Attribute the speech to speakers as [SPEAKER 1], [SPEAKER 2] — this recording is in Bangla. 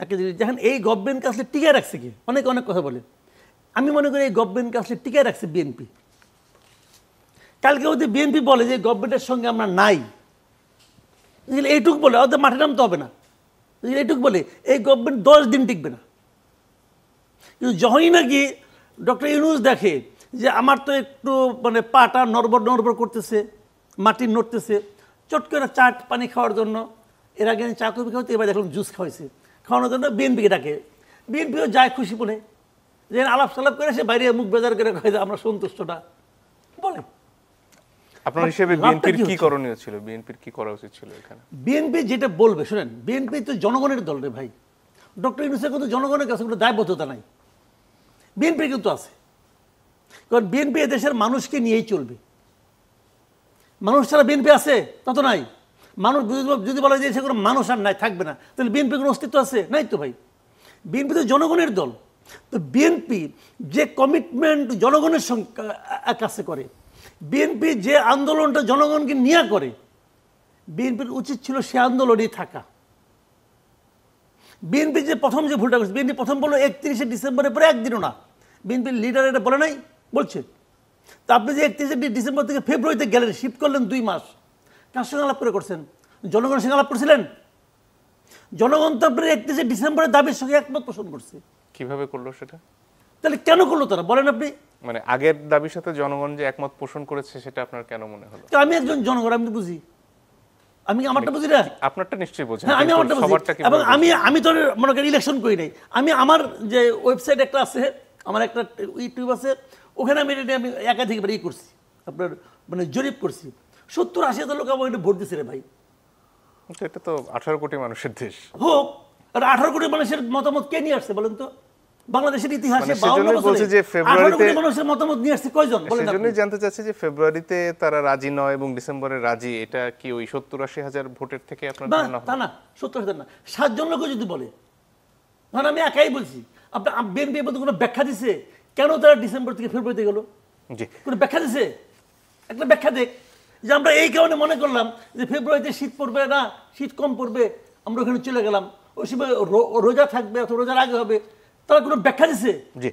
[SPEAKER 1] একটা জিনিস দেখেন, এই গভর্নমেন্টকে আসলে টিকায় রাখছে কি, অনেক অনেক কথা বলে। আমি মনে করি এই গভর্নমেন্টকে আসলে টিকায় রাখছে বিএনপি। কালকে যদি বিএনপি বলে যে গভর্নমেন্টের সঙ্গে আমরা নাই, এইটুক বলে ওদের মাঠে নামতে হবে না, এইটুক বলে এই গভর্নমেন্ট 10 দিন টিকবে না। কিন্তু যখনই নাকি ডক্টর ইউনূস দেখে যে আমার তো একটু মানে পাটা নড়বড় করতেছে, মাটি নড়তেছে, চট করে চা পানি খাওয়ার জন্য, এর আগে চা কফি খাওয়াতে, এবার দেখলাম জুস খাওয়াইছে, খাওয়ানোর জন্য বিএনপিকে ডাকে। বিএনপিও যায় খুশি বলে, যে আলাপ সালাপ করে সে বাইরে মুখ বেজার করে কয়ে আমরা সন্তুষ্ট না বলে।
[SPEAKER 2] আপনার হিসেবে বিএনপির কি করণীয় ছিল, বিএনপির কি করা উচিত ছিল এখানে?
[SPEAKER 1] বিএনপি যেটা বলবে শুনেন, বিএনপি তো জনগণের দল রে ভাই। ডক্টর ইউনূসের কিন্তু জনগণের কাছে কোনো দায়বদ্ধতা নাই, বিএনপির কিন্তু আছে। কারণ বিএনপি এদেশের মানুষকে নিয়েই চলবে। মানুষ ছাড়া বিএনপি আছে? তত নাই। মানুষ যদি বলা যায় সে কোনো মানুষ আর নাই, থাকবে না, তাহলে বিএনপির কোনো অস্তিত্ব আছে? নাই তো ভাই। বিএনপি তো জনগণের দল। তো বিএনপি যে কমিটমেন্ট জনগণের কাছে করে, বিএনপি যে আন্দোলনটা জনগণকে নিয়ে করে, বিএনপির উচিত ছিল সে আন্দোলনেই থাকা। বিএনপি যে প্রথম যে ভুলটা করছে, বিএনপি প্রথম বললো 31শে ডিসেম্বরের পরে একদিনও না, বিএনপির লিডার এটা বলে নাই, বলছে। তা আপনি যে 31শে ডিসেম্বর থেকে ফেব্রুয়ারিতে গেলেন, শিফট করলেন 2 মাস, কার সঙ্গে আলাপ করে করছেন? জনগণের সঙ্গে আলাপ করছিলেন? জনগণ তো আপনার 31শে ডিসেম্বরের দাবির সঙ্গে একমত পোষণ করছে।
[SPEAKER 2] কিভাবে করলো সেটা?
[SPEAKER 1] তাহলে কেন করলো তারা বলেন আপনি?
[SPEAKER 2] মানে আগের দাবির সাথে জনগণ যে একমত পোষণ করেছে সেটা আপনার কেন মনে হলো?
[SPEAKER 1] তো আমি একজন জনগণ, আমি তো বুঝি। আমি আমারটা বুঝি না?
[SPEAKER 2] আপনারটা নিশ্চয়ই বোঝেন।
[SPEAKER 1] হ্যাঁ, আমি আমারটা বুঝি। এবং আমি তো মনে করি ইলেকশন করি নাই। আমি আমার যে ওয়েবসাইট একটা আছে, আমার একটা ইউটিউব আছে, ওখানে আমি একাধিকবার করছি, আপনার মানে জরিপ করছি। 70-80 লোক আমার ভোট দিচ্ছে রে ভাই।
[SPEAKER 2] এটা তো 18 কোটি মানুষের দেশ।
[SPEAKER 1] হোক, আর 18 কোটি মানুষের মতামত কে নিয়ে আসছে বলেন তো? বাংলাদেশের ইতিহাসে
[SPEAKER 2] 52 বছরে 18
[SPEAKER 1] কোটি মানুষের মতামত নিয়ে আসছে কয়জন বলেন?
[SPEAKER 2] সেজন্যই জানতে চাচ্ছি যে ফেব্রুয়ারিতে তারা রাজি নয় এবং ডিসেম্বরে রাজি, এটা কি ওই 70-80 হাজার ভোটের থেকে আপনার ধারণা?
[SPEAKER 1] তা না, 70,000 না, 7 জন লোক যদি বলে, মানে আমি একাই বলছি। আপনার বিএনপি বলতে কোনো ব্যাখ্যা দিছে কেন তারা ডিসেম্বর থেকে ফেব্রুয়ারিতে গেল?
[SPEAKER 2] জি,
[SPEAKER 1] কোনো ব্যাখ্যা দিছে? একটা ব্যাখ্যা দেখ যে আমরা এই কারণে মনে করলাম যে ফেব্রুয়ারিতে শীত পড়বে না, শীত কম পড়বে, আমরা ওখানে চলে গেলাম, ওই সময় রোজা থাকবে অথবা রোজার আগে হবে, তারা কোনো ব্যাখ্যা দিছে?
[SPEAKER 2] জি।